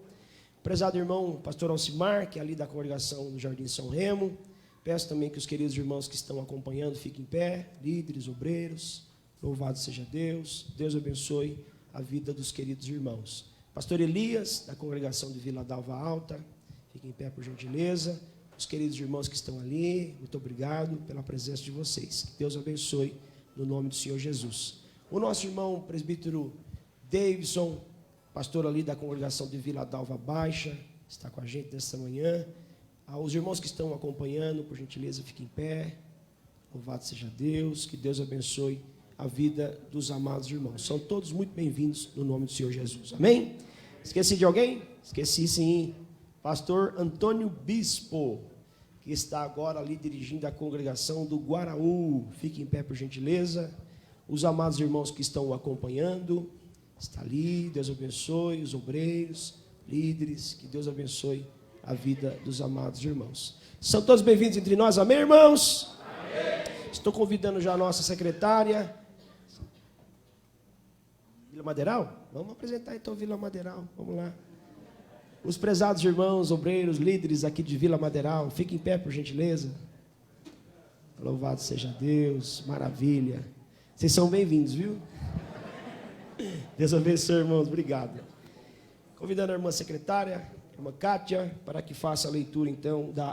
Prezado irmão pastor Alcimar, que é ali da congregação do Jardim São Remo. Peço também que os queridos irmãos que estão acompanhando fiquem em pé, líderes, obreiros. Louvado seja Deus. Deus abençoe a vida dos queridos irmãos. Pastor Elias, da congregação de Vila Dalva Alta. Fiquem em pé, por gentileza. Os queridos irmãos que estão ali, muito obrigado pela presença de vocês. Que Deus abençoe no nome do Senhor Jesus. O nosso irmão presbítero Davidson, pastor ali da congregação de Vila Dalva Baixa, está com a gente nesta manhã. Os irmãos que estão acompanhando, por gentileza, fiquem em pé. Louvado seja Deus, que Deus abençoe a vida dos amados irmãos. São todos muito bem-vindos no nome do Senhor Jesus. Amém? Esqueci de alguém? Esqueci sim. Pastor Antônio Bispo, que está agora ali dirigindo a congregação do Guaraú. Fique em pé, por gentileza. Os amados irmãos que estão o acompanhando, está ali. Deus abençoe os obreiros, líderes. Que Deus abençoe a vida dos amados irmãos. São todos bem-vindos entre nós. Amém, irmãos? Amém. Estou convidando já a nossa secretária. Vila Madeiral? Vamos apresentar então Vila Madeiral. Vamos lá. Os prezados irmãos, obreiros, líderes aqui de Vila Madeiral, fiquem em pé, por gentileza. Louvado seja Deus, maravilha. Vocês são bem-vindos, viu? Deus abençoe, irmãos, obrigado. Convidando a irmã secretária, a irmã Kátia, para que faça a leitura, então, da